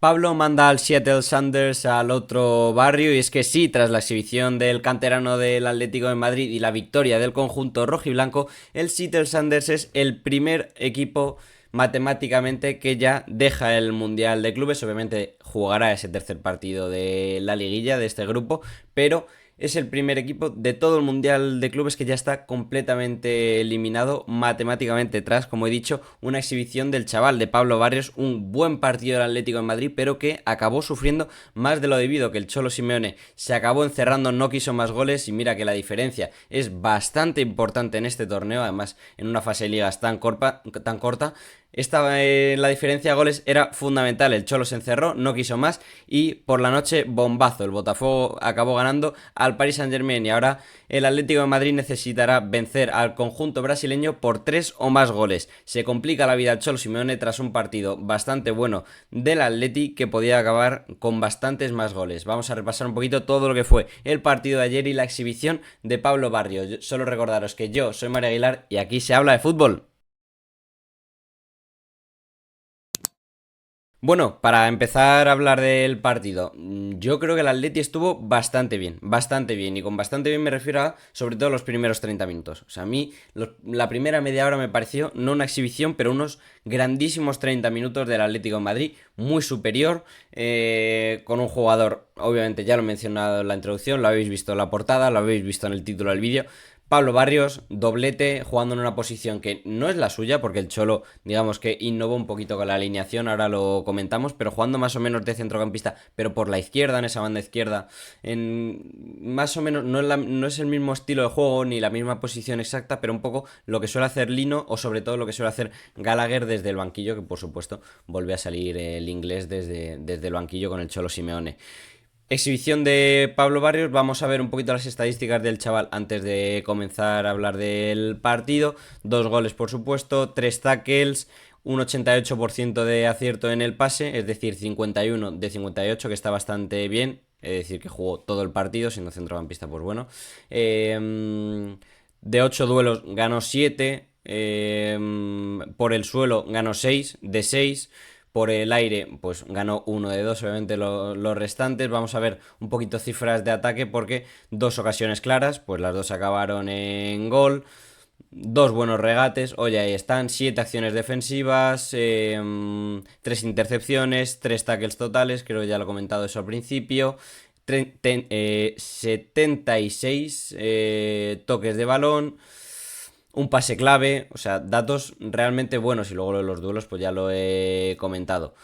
Pablo manda al Seattle Sounders al otro barrio y es que sí, tras la exhibición del canterano del Atlético de Madrid y la victoria del conjunto rojiblanco, el Seattle Sounders es el primer equipo matemáticamente que ya deja el Mundial de Clubes. Obviamente jugará ese tercer partido de la liguilla de este grupo, pero es el primer equipo de todo el Mundial de Clubes que ya está completamente eliminado matemáticamente tras, como he dicho, una exhibición del chaval de Pablo Barrios, un buen partido del Atlético de Madrid, pero que acabó sufriendo más de lo debido, que el Cholo Simeone se acabó encerrando, no quiso más goles y mira que la diferencia es bastante importante en este torneo, además en una fase de ligas tan corta. La diferencia de goles era fundamental. El Cholo se encerró, no quiso más y por la noche bombazo. El Botafogo acabó ganando al Paris Saint-Germain y ahora el Atlético de Madrid necesitará vencer al conjunto brasileño por 3 o más goles. Se complica la vida al Cholo Simeone tras un partido bastante bueno del Atleti que podía acabar con bastantes más goles. Vamos a repasar un poquito todo lo que fue el partido de ayer y la exhibición de Pablo Barrios. Solo recordaros que yo soy Mario Aguilar y aquí se habla de fútbol. Bueno, para empezar a hablar del partido, yo creo que el Atleti estuvo bastante bien, y con bastante bien me refiero a sobre todo los primeros 30 minutos. O sea, a mí la primera media hora me pareció no una exhibición, pero unos grandísimos 30 minutos del Atlético de Madrid, muy superior, con un jugador, obviamente ya lo he mencionado en la introducción, lo habéis visto en la portada, lo habéis visto en el título del vídeo. Pablo Barrios, doblete, jugando en una posición que no es la suya, porque el Cholo, digamos que innovó un poquito con la alineación, ahora lo comentamos, pero jugando más o menos de centrocampista, pero por la izquierda, en esa banda izquierda, más o menos, no es el mismo estilo de juego ni la misma posición exacta, pero un poco lo que suele hacer Lino, o sobre todo lo que suele hacer Gallagher desde el banquillo, que por supuesto volvió a salir el inglés desde el banquillo con el Cholo Simeone. Exhibición de Pablo Barrios, vamos a ver un poquito las estadísticas del chaval antes de comenzar a hablar del partido. 2 goles por supuesto, 3 tackles, un 88% de acierto en el pase, es decir, 51 de 58, que está bastante bien. Es decir, que jugó todo el partido, siendo centrocampista, pues bueno. De 8 duelos ganó 7, por el suelo ganó 6 de 6. Por el aire, pues ganó 1 de 2, obviamente los restantes. Vamos a ver un poquito cifras de ataque porque 2 ocasiones claras, pues las dos acabaron en gol. 2 buenos regates, oye, ahí están, 7 acciones defensivas, 3 intercepciones, 3 tackles totales, creo que ya lo he comentado eso al principio. 76 toques de balón, un pase clave, o sea, datos realmente buenos y luego lo de los duelos pues ya lo he comentado.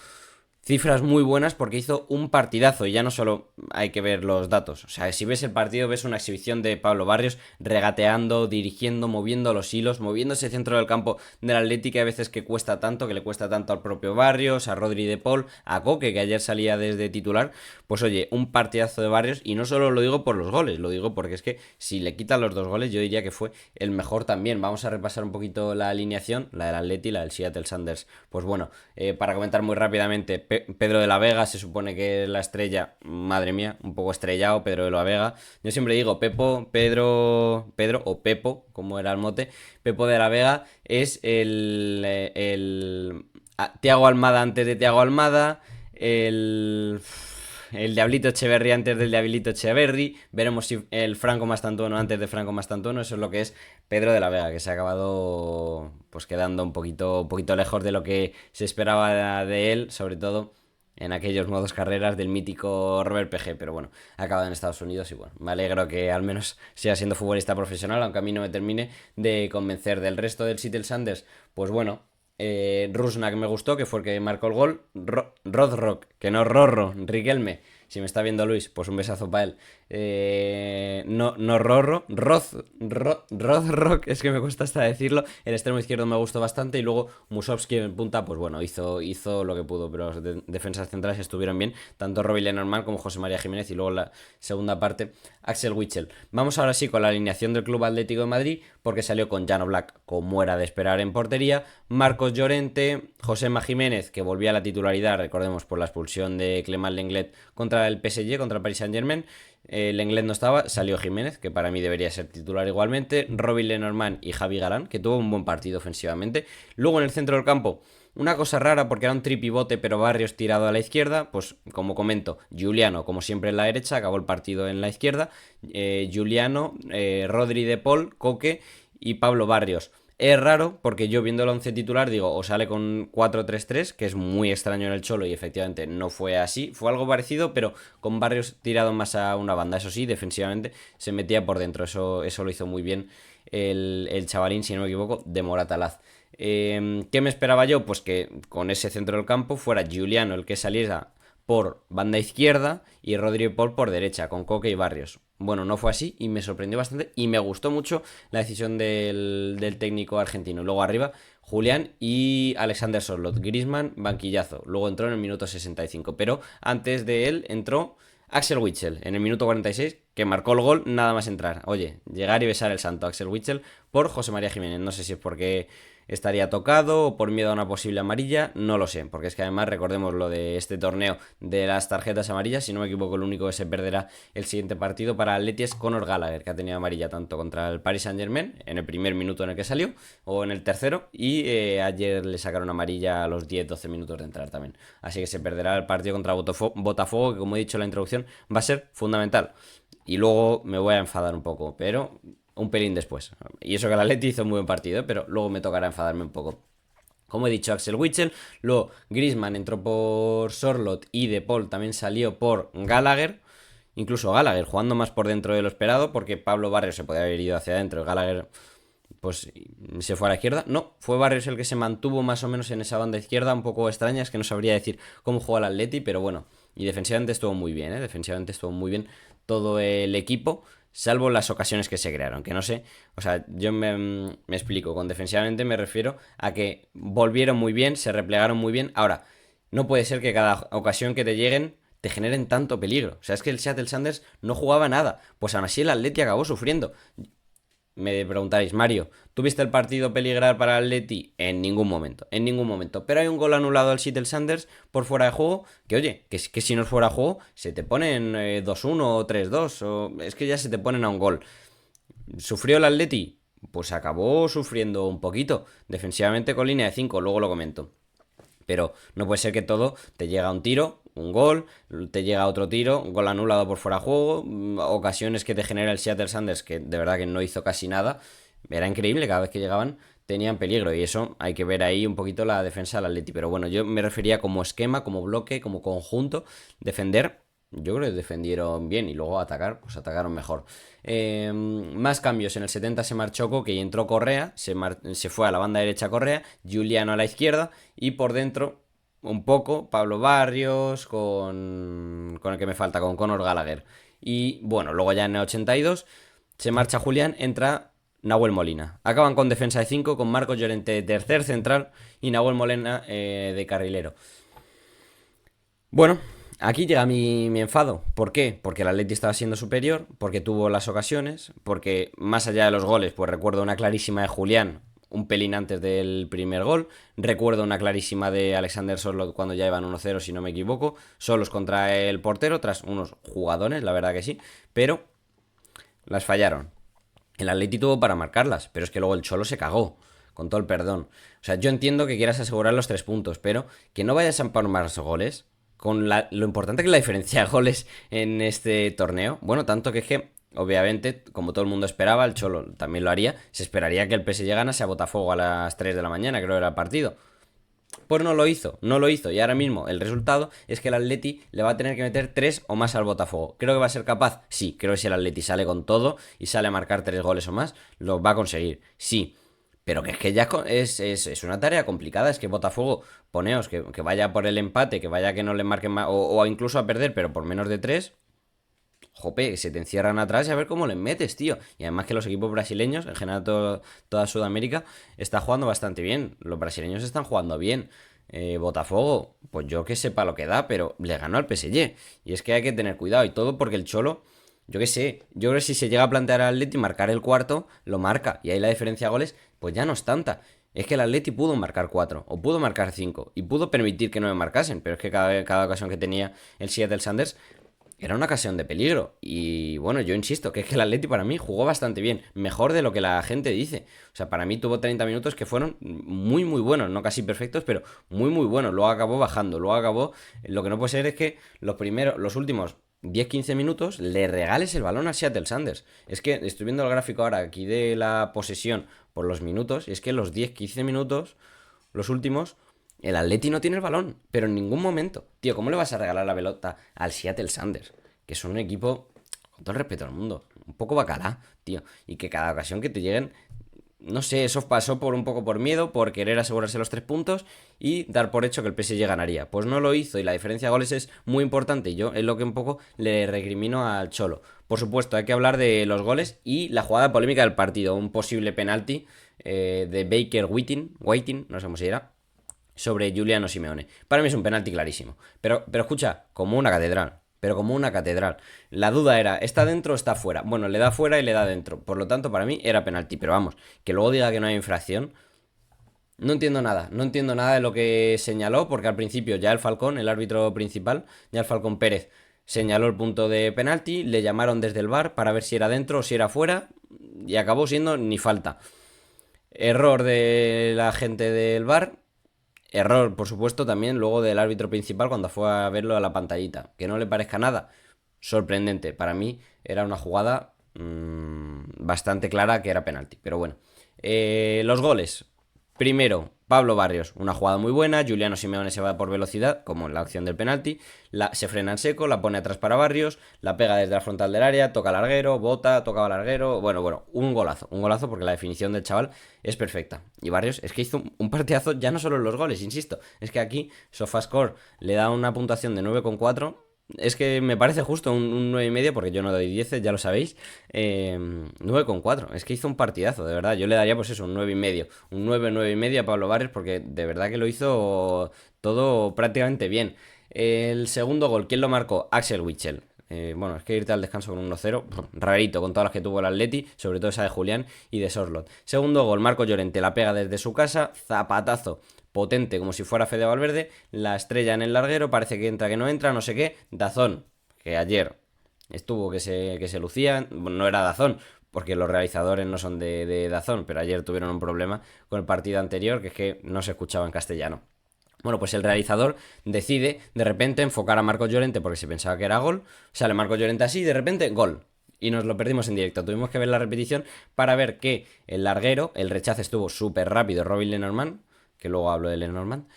Cifras muy buenas porque hizo un partidazo y ya no solo hay que ver los datos. O sea, si ves el partido ves una exhibición de Pablo Barrios regateando, dirigiendo, moviendo los hilos, moviendo ese centro del campo del Atlético que a veces que cuesta tanto, que le cuesta tanto al propio Barrios, a Rodri de Paul, a Coque que ayer salía desde titular. Pues oye, un partidazo de Barrios y no solo lo digo por los goles, lo digo porque es que si le quitan los 2 goles yo diría que fue el mejor también. Vamos a repasar un poquito la alineación, la del Atleti, la del Seattle Sounders. Pues bueno, para comentar muy rápidamente, Pedro de la Vega se supone que es la estrella, madre mía, un poco estrellado Pedro de la Vega. Yo siempre digo Pedro o Pepo, como era el mote. Pepo de la Vega es el Thiago Almada antes de Thiago Almada, el Diablito Echeverri antes del Diablito Echeverri. Veremos si el Franco Mastantuono antes de Franco Mastantuono. Eso es lo que es Pedro de la Vega, que se ha acabado pues quedando un poquito lejos de lo que se esperaba de él, sobre todo en aquellos modos carreras del mítico Robert PG, pero bueno, ha acabado en Estados Unidos y bueno, me alegro que al menos siga siendo futbolista profesional, aunque a mí no me termine de convencer. Del resto del Seattle Sanders, pues bueno, Rusnak me gustó, que fue el que marcó el gol. Rodrock, que no Rorro, Riquelme. Si me está viendo Luis, pues un besazo para él. No Rorro, Rodrock, es que me cuesta hasta decirlo. El extremo izquierdo me gustó bastante. Y luego Musovski en punta, pues bueno, hizo lo que pudo. Pero los defensas centrales estuvieron bien. Tanto Robbie Lenormand como José María Jiménez. Y luego en la segunda parte, Axel Witsel. Vamos ahora sí con la alineación del Club Atlético de Madrid, porque salió con Jan Oblak, como era de esperar, en portería. Marcos Llorente, José Jiménez, que volvía a la titularidad, recordemos, por la expulsión de Clement Lenglet contra el PSG, contra el Paris Saint-Germain. Lenglet no estaba, salió Jiménez, que para mí debería ser titular igualmente. Robin Lenormand y Javi Galán, que tuvo un buen partido ofensivamente. Luego en el centro del campo, Una cosa rara porque era un tripivote, pero Barrios tirado a la izquierda. Pues como comento, Giuliano, como siempre en la derecha, acabó el partido en la izquierda. Giuliano, Rodri de Paul, Coque y Pablo Barrios. Es raro porque yo viendo el 11 titular digo, o sale con 4-3-3, que es muy extraño en el Cholo y efectivamente no fue así. Fue algo parecido, pero con Barrios tirado más a una banda. Eso sí, defensivamente se metía por dentro. Eso lo hizo muy bien el chavalín, si no me equivoco, de Moratalaz. ¿Qué me esperaba yo? Pues que con ese centro del campo fuera Giuliano el que saliera por banda izquierda y Rodrigo Paul por derecha, con Coque y Barrios. Bueno, no fue así y me sorprendió bastante y me gustó mucho la decisión del técnico argentino. Luego arriba, Julián y Alexander Sorloth. Griezmann, banquillazo. Luego entró en el minuto 65, pero antes de él entró Axel Witsel en el minuto 46, que marcó el gol nada más entrar. Oye, llegar y besar el santo Axel Witsel por José María Jiménez. No sé si es porque estaría tocado o por miedo a una posible amarilla, no lo sé, porque es que además recordemos lo de este torneo de las tarjetas amarillas, si no me equivoco el único que se perderá el siguiente partido para Atleti es Conor Gallagher, que ha tenido amarilla tanto contra el Paris Saint-Germain en el primer minuto en el que salió o en el tercero y ayer le sacaron amarilla a los 10-12 minutos de entrar también, así que se perderá el partido contra Botafogo, que como he dicho en la introducción va a ser fundamental y luego me voy a enfadar un poco, pero un pelín después. Y eso que el Atleti hizo un muy buen partido, pero luego me tocará enfadarme un poco. Como he dicho, Axel Witsel, luego Griezmann entró por Sorloth y De Paul también salió por Gallagher. Incluso Gallagher jugando más por dentro de lo esperado, porque Pablo Barrios se podía haber ido hacia adentro. Gallagher pues se fue a la izquierda. No, fue Barrios el que se mantuvo más o menos en esa banda izquierda, un poco extraña, es que no sabría decir cómo juega el Atleti, pero bueno. Y defensivamente estuvo muy bien, defensivamente estuvo muy bien todo el equipo, salvo las ocasiones que se crearon, que no sé, o sea, yo me explico, con defensivamente me refiero a que volvieron muy bien, se replegaron muy bien, ahora, no puede ser que cada ocasión que te lleguen te generen tanto peligro, o sea, es que el Seattle Sanders no jugaba nada, pues aún así el Atleti acabó sufriendo. Me preguntaréis, Mario, ¿tuviste el partido peligrar para el Atleti? En ningún momento, en ningún momento. Pero hay un gol anulado al Seattle Sanders por fuera de juego, que oye, que si no es fuera de juego, se te ponen 2-1 o 3-2, o es que ya se te ponen a un gol. ¿Sufrió el Atleti? Pues acabó sufriendo un poquito, defensivamente con línea de 5, luego lo comento. Pero no puede ser que todo te llega a un tiro, un gol, te llega otro tiro, un gol anulado por fuera de juego, ocasiones que te genera el Seattle Sanders, que de verdad que no hizo casi nada. Era increíble, cada vez que llegaban tenían peligro y eso hay que ver ahí un poquito la defensa del Atleti. Pero bueno, yo me refería como esquema, como bloque, como conjunto, defender. Yo creo que defendieron bien y luego atacar, pues atacaron mejor. Más cambios. En el 70 se marchó Coque y entró Correa. Se fue a la banda derecha Correa. Giuliano a la izquierda. Y por dentro, un poco, Pablo Barrios con el que me falta, con Conor Gallagher. Y bueno, luego ya en el 82 se marcha Julián, entra Nahuel Molina. Acaban con defensa de 5, con Marcos Llorente de tercer central y Nahuel Molina de carrilero. Bueno, aquí llega mi enfado. ¿Por qué? Porque el Atleti estaba siendo superior, porque tuvo las ocasiones, porque más allá de los goles, pues recuerdo una clarísima de Julián, un pelín antes del primer gol. Recuerdo una clarísima de Alexander Sorloth cuando ya iban 1-0, si no me equivoco, solos contra el portero, tras unos jugadores, la verdad que sí, pero las fallaron. El Atleti tuvo para marcarlas, pero es que luego el Cholo se cagó, con todo el perdón. O sea, yo entiendo que quieras asegurar los 3 puntos, pero que no vayas a por más goles con lo importante que es la diferencia de goles en este torneo. Bueno, tanto que es que, obviamente, como todo el mundo esperaba, el Cholo también lo haría, se esperaría que el PSG ganase a Botafogo a las 3 de la mañana, creo que era el partido. Pues no lo hizo, no lo hizo. Y ahora mismo el resultado es que el Atleti le va a tener que meter 3 o más al Botafogo. ¿Creo que va a ser capaz? Sí, creo que si el Atleti sale con todo y sale a marcar 3 goles o más, lo va a conseguir. Sí. Pero que es que ya es una tarea complicada. Es que Botafogo, poneos, que vaya por el empate, que vaya que no le marquen más, o incluso a perder, pero por menos de 3. Jope, se te encierran atrás y a ver cómo les metes, tío. Y además que los equipos brasileños, en general toda Sudamérica, está jugando bastante bien. Los brasileños están jugando bien. Botafogo, pues yo que sepa lo que da, pero le ganó al PSG. Y es que hay que tener cuidado y todo porque el Cholo, yo que sé, yo creo que si se llega a plantear al Atleti marcar el cuarto, lo marca. Y ahí la diferencia de goles, pues ya no es tanta. Es que el Atleti pudo marcar 4 o pudo marcar 5 y pudo permitir que no me marcasen, pero es que cada ocasión que tenía el Seattle Sanders era una ocasión de peligro. Y bueno, yo insisto, que es que el Atleti para mí jugó bastante bien, mejor de lo que la gente dice. O sea, para mí tuvo 30 minutos que fueron muy, muy buenos, no casi perfectos, pero muy, muy buenos. Luego acabó bajando, luego acabó... Lo que no puede ser es que los últimos 10-15 minutos le regales el balón a Seattle Sanders. Es que estoy viendo el gráfico ahora aquí de la posesión por los minutos, y es que los 10-15 minutos, los últimos, el Atleti no tiene el balón, pero en ningún momento. Tío, ¿cómo le vas a regalar la pelota al Seattle Sanders? Que son un equipo, con todo el respeto al mundo, un poco bacalá, tío. Y que cada ocasión que te lleguen, no sé, eso pasó por un poco por miedo, por querer asegurarse los 3 puntos y dar por hecho que el PSG ganaría. Pues no lo hizo y la diferencia de goles es muy importante. Y yo es lo que un poco le recrimino al Cholo. Por supuesto, hay que hablar de los goles y la jugada polémica del partido. Un posible penalti de Baker Whiting, no sé cómo se dirá, sobre Giuliano Simeone. Para mí es un penalti clarísimo. Pero escucha, como una catedral. Pero como una catedral. La duda era, ¿está dentro o está fuera? Bueno, le da fuera y le da dentro. Por lo tanto, para mí era penalti. Pero vamos, que luego diga que no hay infracción. No entiendo nada. No entiendo nada de lo que señaló. Porque al principio ya el Falcón, el árbitro principal, ya el Falcón Pérez, señaló el punto de penalti. Le llamaron desde el VAR para ver si era dentro o si era fuera. Y acabó siendo ni falta. Error de la gente del VAR. Error, por supuesto, también luego del árbitro principal cuando fue a verlo a la pantallita. Que no le parezca nada. Sorprendente. Para mí era una jugada bastante clara que era penalti. Pero bueno. Los goles. Primero, Pablo Barrios, una jugada muy buena. Giuliano Simeone se va por velocidad, como en la acción del penalti. Se frena en seco, la pone atrás para Barrios. La pega desde la frontal del área, toca larguero, bota, toca larguero. Bueno, un golazo. Un golazo porque la definición del chaval es perfecta. Y Barrios es que hizo un partidazo ya no solo en los goles, insisto. Es que aquí Sofascore le da una puntuación de 9,4. Es que me parece justo un 9,5, porque yo no doy 10, ya lo sabéis. 9,4. Es que hizo un partidazo, de verdad. Yo le daría, pues eso, un 9,5. Un 9,9,5 a Pablo Barrios, porque de verdad que lo hizo todo prácticamente bien. El segundo gol, ¿quién lo marcó? Axel Witsel. Bueno, es que irte al descanso con un 1-0, rarito, con todas las que tuvo el Atleti, sobre todo esa de Julián y de Sorlot. Segundo gol, Marco Llorente la pega desde su casa, zapatazo potente como si fuera Fede Valverde, la estrella en el larguero, parece que entra, que no entra, no sé qué. Dazón, que ayer estuvo que se lucía, no era Dazón, porque los realizadores no son de Dazón, pero ayer tuvieron un problema con el partido anterior, que es que no se escuchaba en castellano. Bueno, pues el realizador decide de repente enfocar a Marcos Llorente porque se pensaba que era gol. Sale Marcos Llorente así y de repente gol. Y nos lo perdimos en directo. Tuvimos que ver la repetición para ver que el larguero, el rechace estuvo súper rápido. Robin Lenormand, que luego hablo de Lenormand,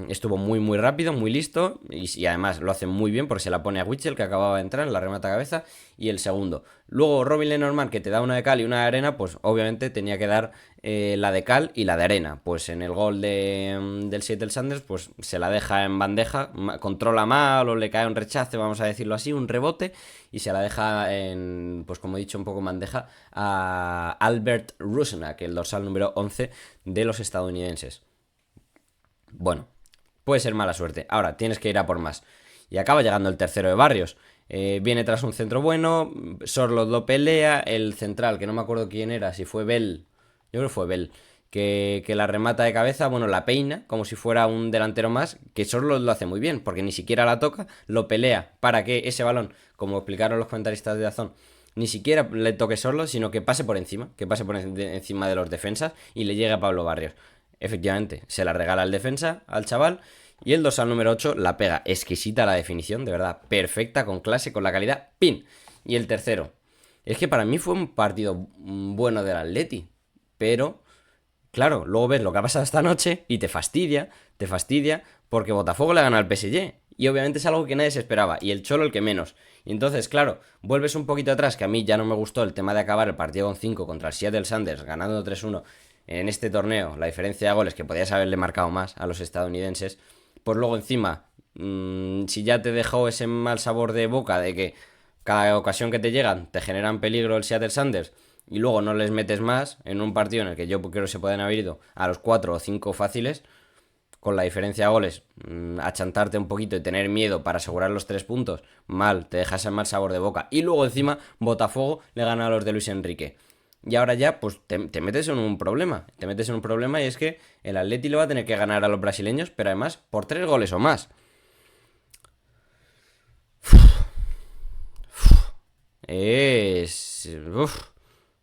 estuvo muy muy rápido, muy listo y además lo hace muy bien porque se la pone a Witzel, que acababa de entrar, la remata a cabeza, y el segundo. Luego Robin Lenormand, que te da una de cal y una de arena, pues obviamente tenía que dar la de cal y la de arena. Pues en el gol del Seattle Sanders, pues se la deja en bandeja, controla mal o le cae un rechace, vamos a decirlo así, un rebote, y se la deja en, pues como he dicho, un poco en bandeja a Albert Rusnak, el dorsal número 11 de los estadounidenses. Bueno, puede ser mala suerte. Ahora, tienes que ir a por más. Y acaba llegando el tercero de Barrios. Viene tras un centro bueno, Sorlot lo pelea, el central, que no me acuerdo quién era, si fue Bell, yo creo que fue Bell, que la remata de cabeza, bueno, la peina, como si fuera un delantero más, que Sorlot lo hace muy bien, porque ni siquiera la toca, lo pelea para que ese balón, como explicaron los comentaristas de Dazón, ni siquiera le toque Sorlot, sino que pase por encima, encima de los defensas y le llegue a Pablo Barrios. Efectivamente, se la regala al defensa, al chaval, y el dorsal número 8 la pega. Exquisita la definición, de verdad, perfecta, con clase, con la calidad, ¡pin! Y el tercero. Es que para mí fue un partido bueno del Atleti, pero, claro, luego ves lo que ha pasado esta noche y te fastidia, porque Botafogo le gana al PSG. Y obviamente es algo que nadie se esperaba, y el Cholo el que menos. Y entonces, claro, vuelves un poquito atrás, que a mí ya no me gustó el tema de acabar el partido con 5 contra el Seattle Sanders, ganando 3-1 en este torneo, la diferencia de goles, que podías haberle marcado más a los estadounidenses. Pues luego encima, si ya te dejó ese mal sabor de boca de que cada ocasión que te llegan te generan peligro el Seattle Sanders y luego no les metes más en un partido en el que yo creo que se pueden haber ido a los 4 o 5 fáciles, con la diferencia de goles, achantarte un poquito y tener miedo para asegurar los 3 puntos, mal, te dejas el mal sabor de boca. Y luego encima, Botafogo le gana a los de Luis Enrique. Y ahora ya, pues te metes en un problema. Te metes en un problema y es que el Atleti le va a tener que ganar a los brasileños, pero además por 3 goles o más. es... Uf,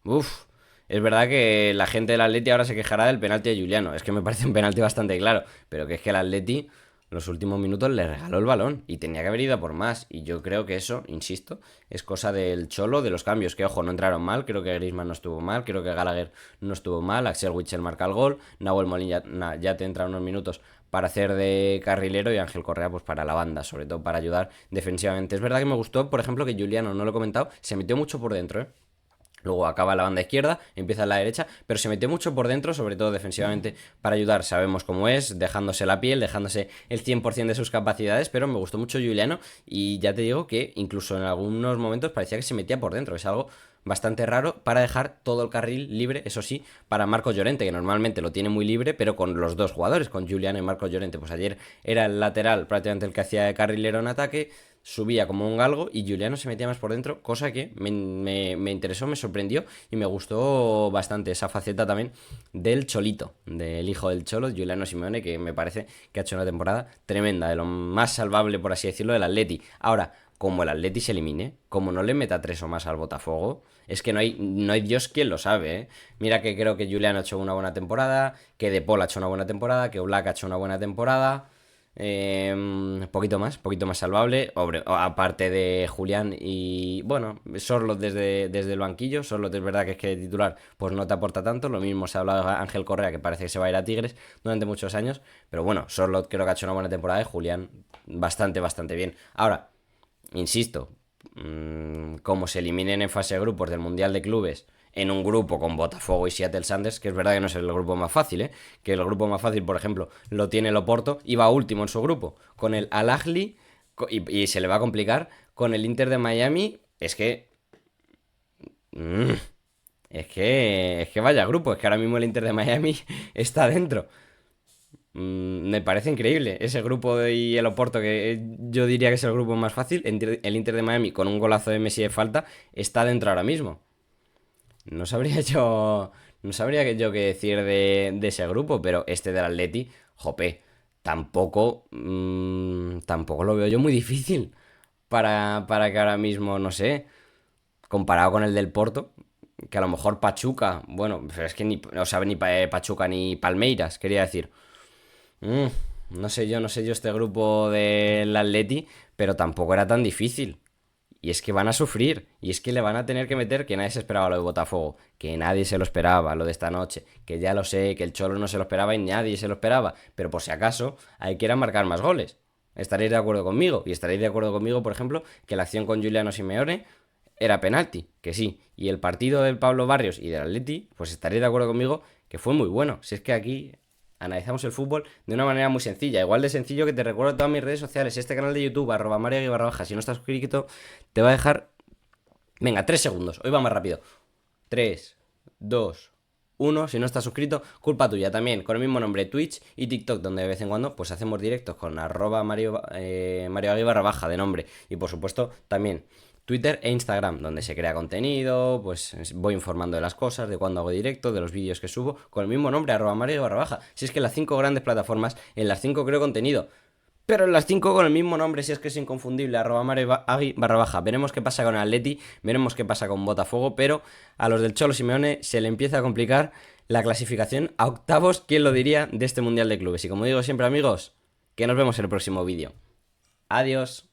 uf. Es verdad que la gente del Atleti ahora se quejará del penalti de Juliano. Es que me parece un penalti bastante claro. Pero que es que el Atleti los últimos minutos le regaló el balón y tenía que haber ido a por más. Y yo creo que eso, insisto, es cosa del Cholo, de los cambios. Que ojo, no entraron mal. Creo que Griezmann no estuvo mal. Creo que Gallagher no estuvo mal. Axel Witsel marca el gol. Nahuel Molina ya te entra unos minutos para hacer de carrilero y Ángel Correa pues para la banda, sobre todo para ayudar defensivamente. Es verdad que me gustó, por ejemplo, que Juliano, no lo he comentado, se metió mucho por dentro, ¿eh? Luego acaba la banda izquierda, empieza en la derecha, pero se metió mucho por dentro, sobre todo defensivamente, para ayudar. Sabemos cómo es, dejándose la piel, dejándose el 100% de sus capacidades, pero me gustó mucho Juliano y ya te digo que incluso en algunos momentos parecía que se metía por dentro. Es algo bastante raro para dejar todo el carril libre, eso sí, para Marcos Llorente, que normalmente lo tiene muy libre, pero con los dos jugadores, con Juliano y Marcos Llorente. Pues ayer era el lateral prácticamente el que hacía de carrilero en ataque, subía como un galgo y Juliano se metía más por dentro, cosa que me interesó, me sorprendió y me gustó bastante esa faceta también del Cholito, del hijo del Cholo, Juliano Simeone, que me parece que ha hecho una temporada tremenda, de lo más salvable, por así decirlo, del Atleti. Ahora, como el Atleti se elimine, como no le meta tres o más al Botafogo, es que no hay Dios quien lo sabe, ¿eh? Mira que creo que Julián ha hecho una buena temporada, que De Paul ha hecho una buena temporada, que Oblak ha hecho una buena temporada. Poquito más salvable. Aparte de Julián y, bueno, Sorloth desde el banquillo. Sorloth es verdad que es que de titular pues no te aporta tanto. Lo mismo se ha hablado de Ángel Correa, que parece que se va a ir a Tigres durante muchos años. Pero bueno, Sorloth creo que ha hecho una buena temporada y Julián bastante bien. Ahora, insisto, como se eliminen en fase de grupos del Mundial de Clubes en un grupo con Botafogo y Seattle Sanders, que es verdad que no es el grupo más fácil, ¿eh? Que el grupo más fácil, por ejemplo, lo tiene el Oporto y va último en su grupo, con el Al Ahly y se le va a complicar con el Inter de Miami. Es que... mm, es que vaya grupo, es que ahora mismo el Inter de Miami está dentro. Me parece increíble ese grupo y el Oporto, que yo diría que es el grupo más fácil. El Inter de Miami, con un golazo de Messi de falta, está dentro ahora mismo. No sabría yo. No sabría yo qué decir de ese grupo, pero este del Atleti, jope, tampoco lo veo yo muy difícil para que ahora mismo, no sé, comparado con el del Porto, que a lo mejor Pachuca, bueno, pero es que no sabe ni Pachuca ni Palmeiras, quería decir. Mm, no sé yo este grupo del Atleti, pero tampoco era tan difícil. Y es que van a sufrir, y es que le van a tener que meter, que nadie se esperaba lo de Botafogo, que nadie se lo esperaba, lo de esta noche, que ya lo sé, que el Cholo no se lo esperaba y nadie se lo esperaba, pero por si acaso hay que ir a marcar más goles. Estaréis de acuerdo conmigo, y estaréis de acuerdo conmigo, por ejemplo, que la acción con Juliano Simeone era penalti, que sí, y el partido del Pablo Barrios y del Atleti, pues estaréis de acuerdo conmigo que fue muy bueno. Si es que aquí analizamos el fútbol de una manera muy sencilla, igual de sencillo que te recuerdo todas mis redes sociales, este canal de YouTube, @Mario_Baja, si no estás suscrito, te va a dejar, venga, 3 segundos, hoy va más rápido, 3, 2, 1, si no estás suscrito, culpa tuya también, con el mismo nombre, Twitch y TikTok, donde de vez en cuando pues hacemos directos con @Mario_Baja de nombre, y por supuesto también Twitter e Instagram, donde se crea contenido, pues voy informando de las cosas, de cuando hago directo, de los vídeos que subo, con el mismo nombre, @Mario_Baja. Si es que en las 5 grandes plataformas, en las 5 creo contenido, pero en las 5 con el mismo nombre, si es que es inconfundible, @Mario_Baja. Veremos qué pasa con Atleti, veremos qué pasa con Botafogo, pero a los del Cholo Simeone se le empieza a complicar la clasificación a octavos, ¿quién lo diría?, de este Mundial de Clubes. Y como digo siempre, amigos, que nos vemos en el próximo vídeo. Adiós.